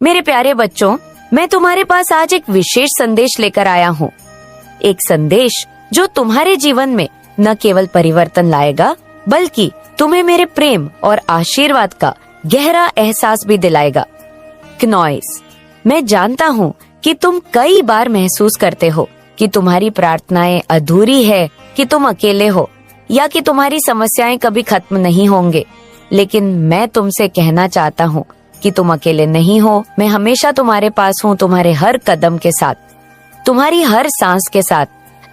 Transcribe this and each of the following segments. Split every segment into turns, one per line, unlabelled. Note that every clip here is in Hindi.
मेरे प्यारे बच्चों, मैं तुम्हारे पास आज एक विशेष संदेश लेकर आया हूँ। एक संदेश जो तुम्हारे जीवन में न केवल परिवर्तन लाएगा बल्कि तुम्हें मेरे प्रेम और आशीर्वाद का गहरा एहसास भी दिलाएगा। क्नॉइस, मैं जानता हूँ कि तुम कई बार महसूस करते हो कि तुम्हारी प्रार्थनाएं अधूरी है, कि तुम अकेले हो या कि तुम्हारी समस्याएं कभी खत्म नहीं होंगे। लेकिन मैं तुमसे कहना चाहता हूँ कि तुम अकेले नहीं हो। मैं हमेशा तुम्हारे पास हूँ, तुम्हारे हर कदम के साथ, तुम्हारी हर सांस के साथ।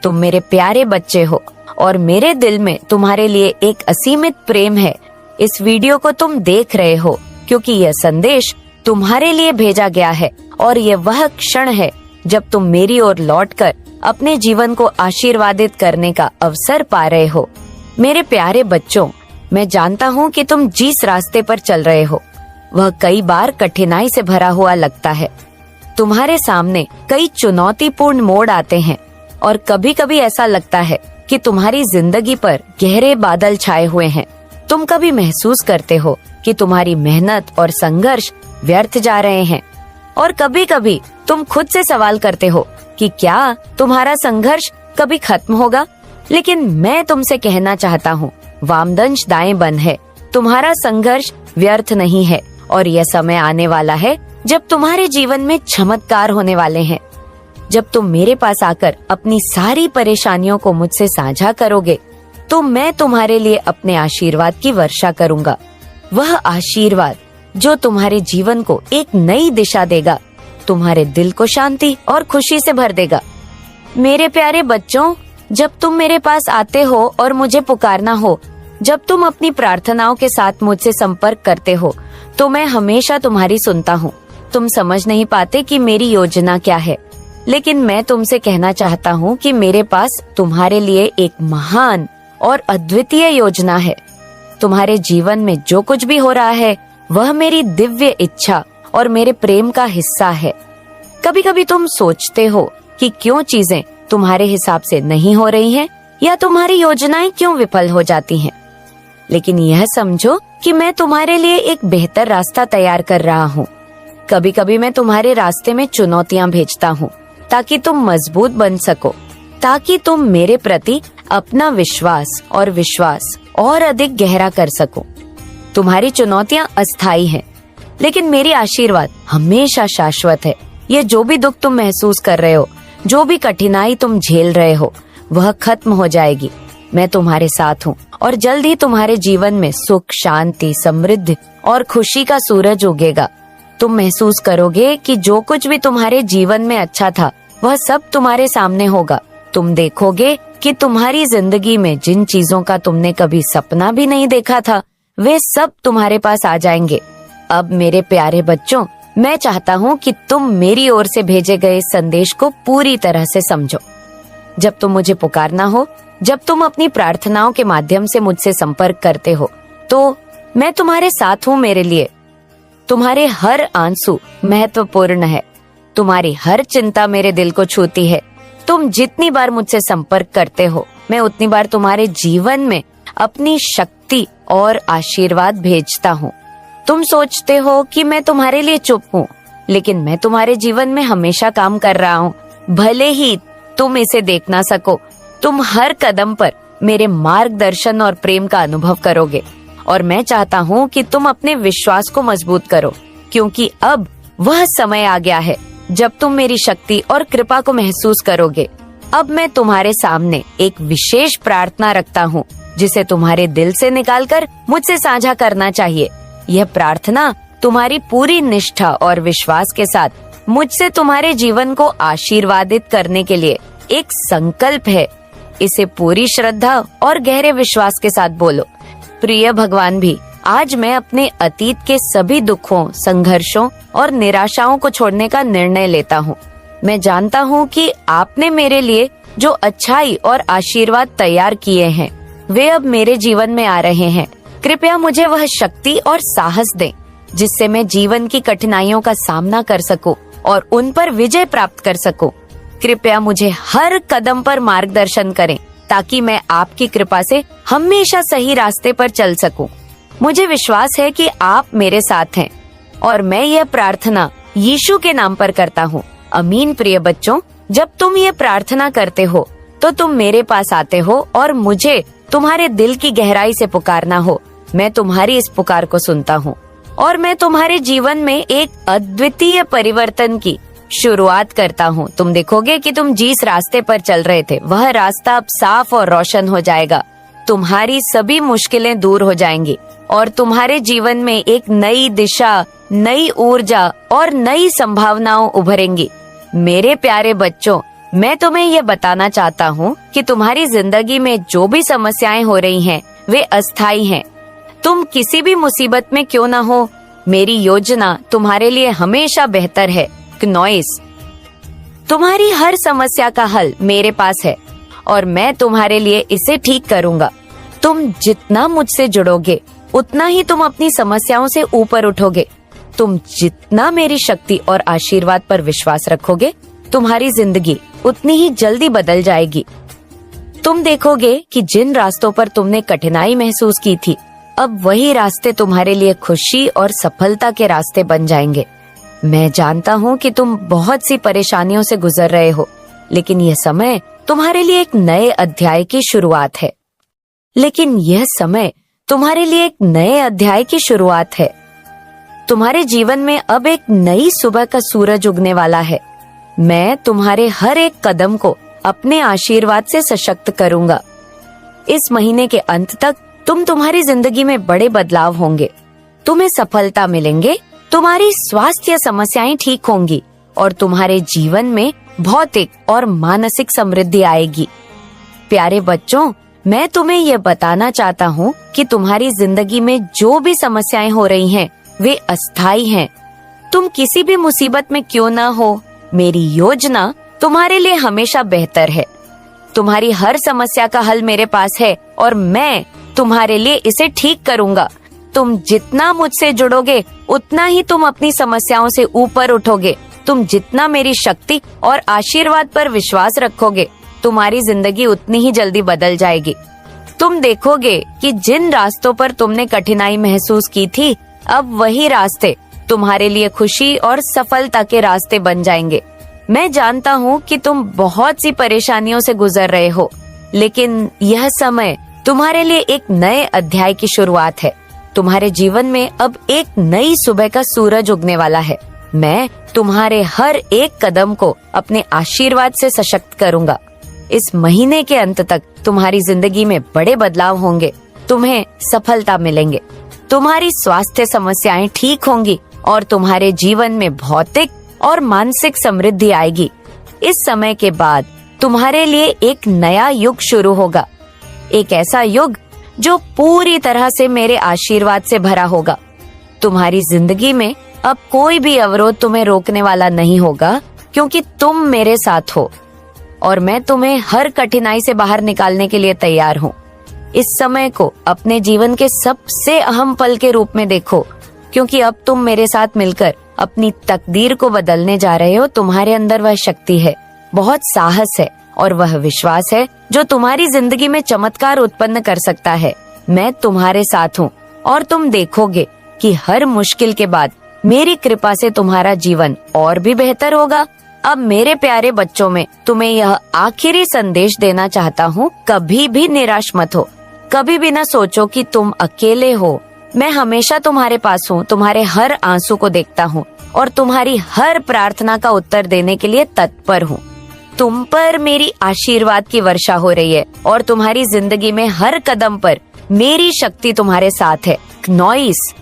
तुम मेरे प्यारे बच्चे हो और मेरे दिल में तुम्हारे लिए एक असीमित प्रेम है। इस वीडियो को तुम देख रहे हो क्योंकि यह संदेश तुम्हारे लिए भेजा गया है और यह वह क्षण है जब तुम मेरी ओर लौटकर अपने जीवन को आशीर्वादित करने का अवसर पा रहे हो। मेरे प्यारे बच्चों, मैं जानता हूँ कि तुम जिस रास्ते पर चल रहे हो वह कई बार कठिनाई से भरा हुआ लगता है। तुम्हारे सामने कई चुनौतीपूर्ण मोड़ आते हैं और कभी कभी ऐसा लगता है कि तुम्हारी जिंदगी पर गहरे बादल छाए हुए हैं। तुम कभी महसूस करते हो कि तुम्हारी मेहनत और संघर्ष व्यर्थ जा रहे हैं और कभी कभी तुम खुद से सवाल करते हो कि क्या तुम्हारा संघर्ष कभी खत्म होगा। लेकिन मैं तुमसे कहना चाहता हूँ, वामदंश दाएं बन है, तुम्हारा संघर्ष व्यर्थ नहीं है और यह समय आने वाला है जब तुम्हारे जीवन में चमत्कार होने वाले हैं। जब तुम मेरे पास आकर अपनी सारी परेशानियों को मुझसे साझा करोगे तो मैं तुम्हारे लिए अपने आशीर्वाद की वर्षा करूंगा। वह आशीर्वाद जो तुम्हारे जीवन को एक नई दिशा देगा, तुम्हारे दिल को शांति और खुशी से भर देगा। मेरे प्यारे बच्चों, जब तुम मेरे पास आते हो और मुझे पुकारना हो, जब तुम अपनी प्रार्थनाओं के साथ मुझसे संपर्क करते हो, तो मैं हमेशा तुम्हारी सुनता हूँ। तुम समझ नहीं पाते कि मेरी योजना क्या है, लेकिन मैं तुमसे कहना चाहता हूँ कि मेरे पास तुम्हारे लिए एक महान और अद्वितीय योजना है। तुम्हारे जीवन में जो कुछ भी हो रहा है वह मेरी दिव्य इच्छा और मेरे प्रेम का हिस्सा है। कभी कभी तुम सोचते हो कि क्यों चीजें तुम्हारे हिसाब से नहीं हो रही हैं या तुम्हारी योजनाएं क्यों विफल हो जाती हैं। लेकिन यह समझो कि मैं तुम्हारे लिए एक बेहतर रास्ता तैयार कर रहा हूँ। कभी कभी मैं तुम्हारे रास्ते में चुनौतियाँ भेजता हूँ ताकि तुम मजबूत बन सको, ताकि तुम मेरे प्रति अपना विश्वास और अधिक गहरा कर सको। तुम्हारी चुनौतियाँ अस्थायी हैं, लेकिन मेरी आशीर्वाद हमेशा शाश्वत है। ये जो भी दुख तुम महसूस कर रहे हो, जो भी कठिनाई तुम झेल रहे हो, वह खत्म हो जाएगी। मैं तुम्हारे साथ हूँ और जल्द ही तुम्हारे जीवन में सुख, शांति, समृद्धि और खुशी का सूरज उगेगा। तुम महसूस करोगे कि जो कुछ भी तुम्हारे जीवन में अच्छा था वह सब तुम्हारे सामने होगा। तुम देखोगे कि तुम्हारी जिंदगी में जिन चीजों का तुमने कभी सपना भी नहीं देखा था वे सब तुम्हारे पास आ जाएंगे। अब मेरे प्यारे बच्चों, मैं चाहता हूँ कि तुम मेरी ओर से भेजे गए संदेश को पूरी तरह से समझो। जब तुम मुझे पुकारना हो, जब तुम अपनी प्रार्थनाओं के माध्यम से मुझसे संपर्क करते हो, तो मैं तुम्हारे साथ हूँ। मेरे लिए तुम्हारे हर आंसू महत्वपूर्ण है, तुम्हारी हर चिंता मेरे दिल को छूती है। तुम जितनी बार मुझसे संपर्क करते हो, मैं उतनी बार तुम्हारे जीवन में अपनी शक्ति और आशीर्वाद भेजता हूँ। तुम सोचते हो कि मैं तुम्हारे लिए चुप हूँ, लेकिन मैं तुम्हारे जीवन में हमेशा काम कर रहा हूँ। भले ही तुम इसे देख ना सको, तुम हर कदम पर मेरे मार्गदर्शन और प्रेम का अनुभव करोगे। और मैं चाहता हूँ कि तुम अपने विश्वास को मजबूत करो, क्योंकि अब वह समय आ गया है जब तुम मेरी शक्ति और कृपा को महसूस करोगे। अब मैं तुम्हारे सामने एक विशेष प्रार्थना रखता हूँ जिसे तुम्हारे दिल से निकालकर मुझसे साझा करना चाहिए। यह प्रार्थना तुम्हारी पूरी निष्ठा और विश्वास के साथ मुझसे तुम्हारे जीवन को आशीर्वादित करने के लिए एक संकल्प है। इसे पूरी श्रद्धा और गहरे विश्वास के साथ बोलो। प्रिय भगवान भी, आज मैं अपने अतीत के सभी दुखों, संघर्षों और निराशाओं को छोड़ने का निर्णय लेता हूँ। मैं जानता हूँ कि आपने मेरे लिए जो अच्छाई और आशीर्वाद तैयार किए हैं वे अब मेरे जीवन में आ रहे हैं। कृपया मुझे वह शक्ति और साहस दें जिससे मैं जीवन की कठिनाइयों का सामना कर सकूं और उन पर विजय प्राप्त कर सकूं। कृपया मुझे हर कदम पर मार्गदर्शन करें ताकि मैं आपकी कृपा से हमेशा सही रास्ते पर चल सकूं। मुझे विश्वास है कि आप मेरे साथ हैं और मैं यह प्रार्थना यीशु के नाम पर करता हूँ। आमीन। प्रिय बच्चों, जब तुम ये प्रार्थना करते हो तो तुम मेरे पास आते हो और मुझे तुम्हारे दिल की गहराई से पुकारना हो। मैं तुम्हारी इस पुकार को सुनता हूँ और मैं तुम्हारे जीवन में एक अद्वितीय परिवर्तन की शुरुआत करता हूँ। तुम देखोगे कि तुम जिस रास्ते पर चल रहे थे वह रास्ता अब साफ और रोशन हो जाएगा। तुम्हारी सभी मुश्किलें दूर हो जाएंगी और तुम्हारे जीवन में एक नई दिशा, नई ऊर्जा और नई संभावनाओं उभरेंगी। मेरे प्यारे बच्चों, मैं तुम्हें ये बताना चाहता हूँ कि तुम्हारी जिंदगी में जो भी समस्याएं हो रही हैं, वे अस्थायी हैं। तुम किसी भी मुसीबत में क्यों ना हो, मेरी योजना तुम्हारे लिए हमेशा बेहतर है। क्नोइस, तुम्हारी हर समस्या का हल मेरे पास है और मैं तुम्हारे लिए इसे ठीक करूंगा। तुम जितना मुझसे जुड़ोगे उतना ही तुम अपनी समस्याओं से ऊपर उठोगे। तुम जितना मेरी शक्ति और आशीर्वाद पर विश्वास रखोगे, तुम्हारी जिंदगी उतनी ही जल्दी बदल जाएगी। तुम देखोगे कि जिन रास्तों पर तुमने कठिनाई महसूस की थी, अब वही रास्ते तुम्हारे लिए खुशी और सफलता के रास्ते बन जाएंगे। मैं जानता हूँ कि तुम बहुत सी परेशानियों से गुजर रहे हो, लेकिन यह समय तुम्हारे लिए एक नए अध्याय की शुरुआत है। तुम्हारे जीवन में अब एक नई सुबह का सूरज उगने वाला है। मैं तुम्हारे हर एक कदम को अपने आशीर्वाद से सशक्त करूंगा। इस महीने के अंत तक तुम्हारी जिंदगी में बड़े बदलाव होंगे। तुम्हें सफलता मिलेंगे, तुम्हारी स्वास्थ्य समस्याएं ठीक होंगी और तुम्हारे जीवन में भौतिक और मानसिक समृद्धि आएगी। प्यारे बच्चों, मैं तुम्हें यह बताना चाहता हूँ कि तुम्हारी जिंदगी में जो भी समस्याएं हो रही हैं, वे अस्थायी हैं। तुम किसी भी मुसीबत में क्यों ना हो, मेरी योजना तुम्हारे लिए हमेशा बेहतर है। तुम्हारी हर समस्या का हल मेरे पास है और मैं तुम्हारे लिए इसे ठीक करूंगा। तुम जितना मुझसे जुड़ोगे उतना ही तुम अपनी समस्याओं से ऊपर उठोगे। तुम जितना मेरी शक्ति और आशीर्वाद पर विश्वास रखोगे, तुम्हारी जिंदगी उतनी ही जल्दी बदल जाएगी। तुम देखोगे कि जिन रास्तों पर तुमने कठिनाई महसूस की थी, अब वही रास्ते तुम्हारे लिए खुशी और सफलता के रास्ते बन जाएंगे। मैं जानता हूँ कि तुम बहुत सी परेशानियों से गुजर रहे हो, लेकिन यह समय तुम्हारे लिए एक नए अध्याय की शुरुआत है। तुम्हारे जीवन में अब एक नई सुबह का सूरज उगने वाला है। मैं तुम्हारे हर एक कदम को अपने आशीर्वाद से सशक्त करूंगा। इस महीने के अंत तक तुम्हारी जिंदगी में बड़े बदलाव होंगे। तुम्हें सफलता मिलेंगे, तुम्हारी स्वास्थ्य समस्याएं ठीक होंगी और तुम्हारे जीवन में भौतिक और मानसिक समृद्धि आएगी। इस समय के बाद तुम्हारे लिए एक नया युग शुरू होगा, एक ऐसा युग जो पूरी तरह से मेरे आशीर्वाद से भरा होगा। तुम्हारी जिंदगी में अब कोई भी अवरोध तुम्हें रोकने वाला नहीं होगा, क्योंकि तुम मेरे साथ हो और मैं तुम्हें हर कठिनाई से बाहर निकालने के लिए तैयार हूँ। इस समय को अपने जीवन के सबसे अहम पल के रूप में देखो, क्योंकि अब तुम मेरे साथ मिलकर अपनी तकदीर को बदलने जा रहे हो। तुम्हारे अंदर वह शक्ति है, बहुत साहस है और वह विश्वास है जो तुम्हारी जिंदगी में चमत्कार उत्पन्न कर सकता है। मैं तुम्हारे साथ हूँ और तुम देखोगे कि हर मुश्किल के बाद मेरी कृपा से तुम्हारा जीवन और भी बेहतर होगा। अब मेरे प्यारे बच्चों, में तुम्हें यह आखिरी संदेश देना चाहता हूँ, कभी भी निराश मत हो। कभी भी न सोचो कि तुम अकेले हो। मैं हमेशा तुम्हारे पास हूँ, तुम्हारे हर आंसू को देखता हूँ और तुम्हारी हर प्रार्थना का उत्तर देने के लिए तत्पर हूँ। तुम पर मेरी आशीर्वाद की वर्षा हो रही है और तुम्हारी जिंदगी में हर कदम पर मेरी शक्ति तुम्हारे साथ है। क्नोइस,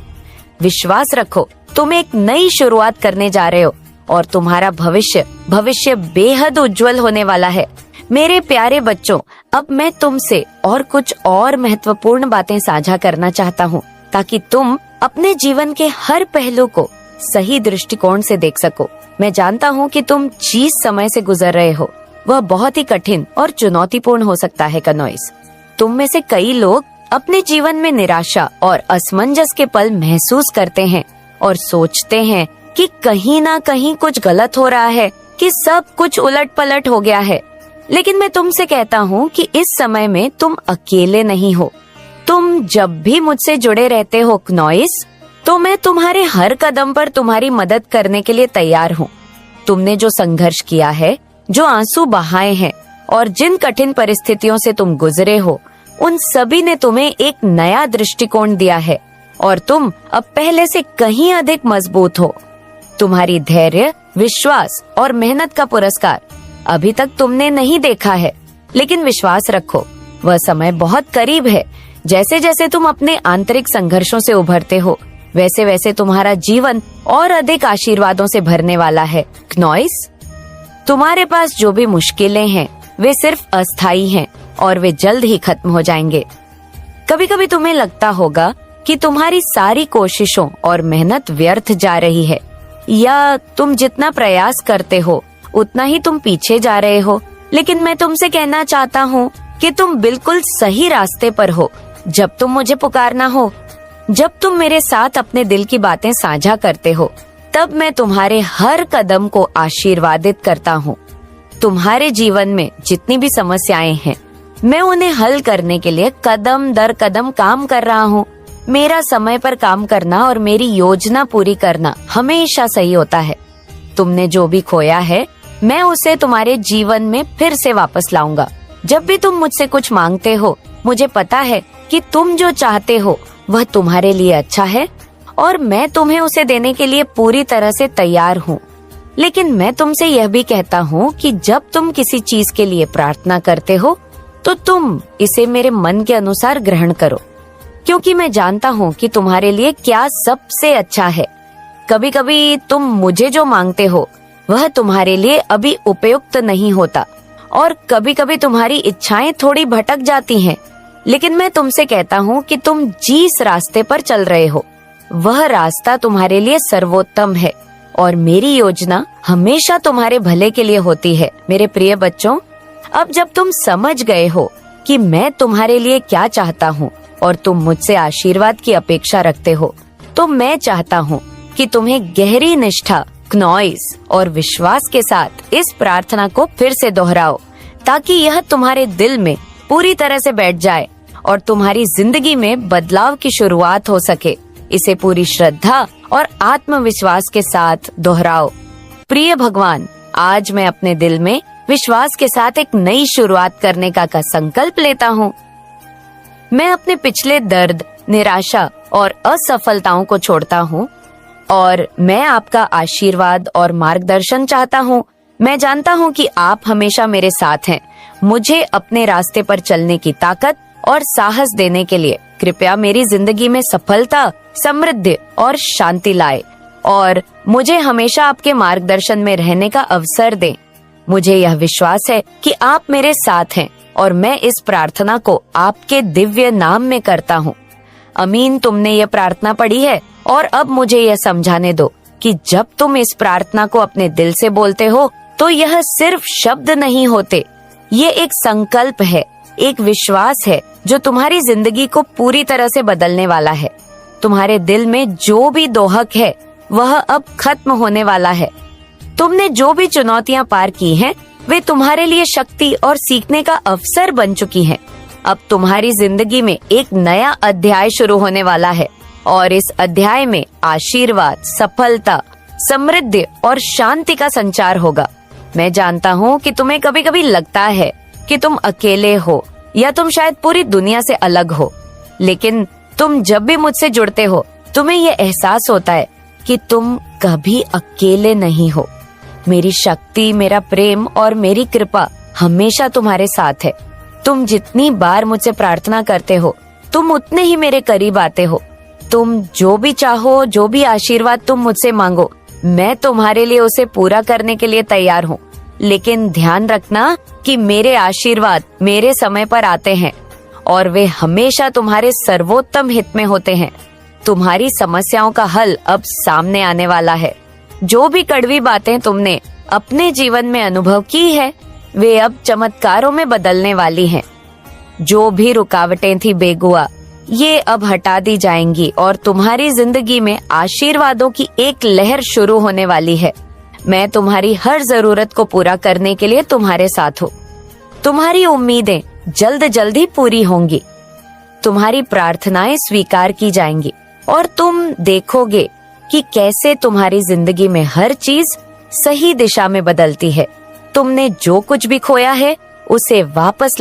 विश्वास रखो, तुम एक नई शुरुआत करने जा रहे हो और तुम्हारा भविष्य बेहद उज्जवल होने वाला है। मेरे प्यारे बच्चों, अब मैं तुमसे और कुछ और महत्वपूर्ण बातें साझा करना चाहता हूँ, ताकि तुम अपने जीवन के हर पहलू को सही दृष्टिकोण से देख सको। मैं जानता हूँ कि तुम जिस समय से गुजर रहे हो वह बहुत ही कठिन और चुनौतीपूर्ण हो सकता है। कनोइस, तुम में से कई लोग अपने जीवन में निराशा और असमंजस के पल महसूस करते हैं और सोचते हैं कि कहीं ना कहीं कुछ गलत हो रहा है, कि सब कुछ उलट पलट हो गया है। लेकिन मैं तुमसे कहता हूँ कि इस समय में तुम अकेले नहीं हो। तुम जब भी मुझसे जुड़े रहते हो क्नोइस, तो मैं तुम्हारे हर कदम पर तुम्हारी मदद करने के लिए तैयार हूँ। तुमने जो संघर्ष किया है, जो आंसू बहाए हैं और जिन कठिन परिस्थितियों से तुम गुजरे हो, उन सभी ने तुम्हें एक नया दृष्टिकोण दिया है और तुम अब पहले से कहीं अधिक मजबूत हो। तुम्हारी धैर्य, विश्वास और मेहनत का पुरस्कार अभी तक तुमने नहीं देखा है, लेकिन विश्वास रखो, वह समय बहुत करीब है। जैसे जैसे तुम अपने आंतरिक संघर्षों से उभरते हो, वैसे वैसे तुम्हारा जीवन और अधिक आशीर्वादों से भरने वाला है। क्नॉइस, तुम्हारे पास जो भी मुश्किलें हैं, वे सिर्फ अस्थायी हैं और वे जल्द ही खत्म हो जाएंगे। कभी कभी तुम्हें लगता होगा कि तुम्हारी सारी कोशिशों और मेहनत व्यर्थ जा रही है, या तुम जितना प्रयास करते हो उतना ही तुम पीछे जा रहे हो। लेकिन मैं तुमसे कहना चाहता हूँ कि तुम बिल्कुल सही रास्ते पर हो। जब तुम मुझे पुकारना हो, जब तुम मेरे साथ अपने दिल की बातें साझा करते हो, तब मैं तुम्हारे हर कदम को आशीर्वादित करता हूँ। तुम्हारे जीवन में जितनी भी समस्याएं हैं, मैं उन्हें हल करने के लिए कदम दर कदम काम कर रहा हूँ। मेरा समय पर काम करना और मेरी योजना पूरी करना हमेशा सही होता है। तुमने जो भी खोया है, मैं उसे तुम्हारे जीवन में फिर से वापस लाऊंगा। जब भी तुम मुझसे कुछ मांगते हो, मुझे पता है कि तुम जो चाहते हो वह तुम्हारे लिए अच्छा है और मैं तुम्हें उसे देने के लिए पूरी तरह से तैयार हूँ। लेकिन मैं तुमसे यह भी कहता हूँ कि जब तुम किसी चीज के लिए प्रार्थना करते हो, तो तुम इसे मेरे मन के अनुसार ग्रहण करो, क्योंकि मैं जानता हूँ कि तुम्हारे लिए क्या सबसे अच्छा है। कभी कभी तुम मुझे जो मांगते हो वह तुम्हारे लिए अभी उपयुक्त नहीं होता और कभी कभी तुम्हारी इच्छाएं थोड़ी भटक जाती हैं। लेकिन मैं तुमसे कहता हूँ कि तुम जिस रास्ते पर चल रहे हो, वह रास्ता तुम्हारे लिए सर्वोत्तम है और मेरी योजना हमेशा तुम्हारे भले के लिए होती है। मेरे प्रिय बच्चों, अब जब तुम समझ गए हो कि मैं तुम्हारे लिए क्या चाहता हूँ और तुम मुझसे आशीर्वाद की अपेक्षा रखते हो, तो मैं चाहता हूँ कि तुम्हें गहरी निष्ठा, क्नॉइस और विश्वास के साथ इस प्रार्थना को फिर से दोहराओ, ताकि यह तुम्हारे दिल में पूरी तरह से बैठ जाए और तुम्हारी जिंदगी में बदलाव की शुरुआत हो सके। इसे पूरी श्रद्धा और आत्मविश्वास के साथ दोहराओ। प्रिय भगवान, आज मैं अपने दिल में विश्वास के साथ एक नई शुरुआत करने का संकल्प लेता हूँ। मैं अपने पिछले दर्द, निराशा और असफलताओं को छोड़ता हूँ और मैं आपका आशीर्वाद और मार्गदर्शन चाहता हूँ। मैं जानता हूँ कि आप हमेशा मेरे साथ हैं। मुझे अपने रास्ते पर चलने की ताकत और साहस देने के लिए कृपया मेरी जिंदगी में सफलता, समृद्धि और शांति लाए और मुझे हमेशा आपके मार्गदर्शन में रहने का अवसर दें। मुझे यह विश्वास है कि आप मेरे साथ हैं और मैं इस प्रार्थना को आपके दिव्य नाम में करता हूँ। अमीन। तुमने ये प्रार्थना पढ़ी है और अब मुझे यह समझाने दो कि जब तुम इस प्रार्थना को अपने दिल से बोलते हो, तो यह सिर्फ शब्द नहीं होते, ये एक संकल्प है, एक विश्वास है जो तुम्हारी जिंदगी को पूरी तरह से बदलने वाला है। तुम्हारे दिल में जो भी दोहक है वह अब खत्म होने वाला है। तुमने जो भी चुनौतियां पार की हैं, वे तुम्हारे लिए शक्ति और सीखने का अवसर बन चुकी हैं। अब तुम्हारी जिंदगी में एक नया अध्याय शुरू होने वाला है और इस अध्याय में आशीर्वाद, सफलता, समृद्धि और शांति का संचार होगा। मैं जानता हूँ कि तुम्हें कभी कभी लगता है कि तुम अकेले हो या तुम शायद पूरी दुनिया से अलग हो, लेकिन तुम जब भी मुझसे जुड़ते हो, तुम्हें यह एहसास होता है कि तुम कभी अकेले नहीं हो। मेरी शक्ति, मेरा प्रेम और मेरी कृपा हमेशा तुम्हारे साथ है। तुम जितनी बार मुझसे प्रार्थना करते हो, तुम उतने ही मेरे करीब आते हो। तुम जो भी चाहो, जो भी आशीर्वाद तुम मुझसे मांगो, मैं तुम्हारे लिए उसे पूरा करने के लिए तैयार हूँ। लेकिन ध्यान रखना कि मेरे आशीर्वाद मेरे समय पर आते हैं और वे हमेशा तुम्हारे सर्वोत्तम हित में होते हैं। तुम्हारी समस्याओं का हल अब सामने आने वाला है। जो भी कड़वी बातें तुमने अपने जीवन में अनुभव की है, वे अब चमत्कारों में बदलने वाली हैं। जो भी रुकावटें थी बेगुआ, ये अब हटा दी जाएंगी और तुम्हारी जिंदगी में आशीर्वादों की एक लहर शुरू होने वाली है। मैं तुम्हारी हर जरूरत को पूरा करने के लिए तुम्हारे साथ हूँ। तुम्हारी उम्मीदें जल्द जल्द ही पूरी होंगी। तुम्हारी प्रार्थनाएं स्वीकार की जाएंगी और तुम देखोगे कि कैसे तुम्हारी जिंदगी में हर चीज सही दिशा में बदलती है। तुमने जो कुछ भी खोया है उसे वापस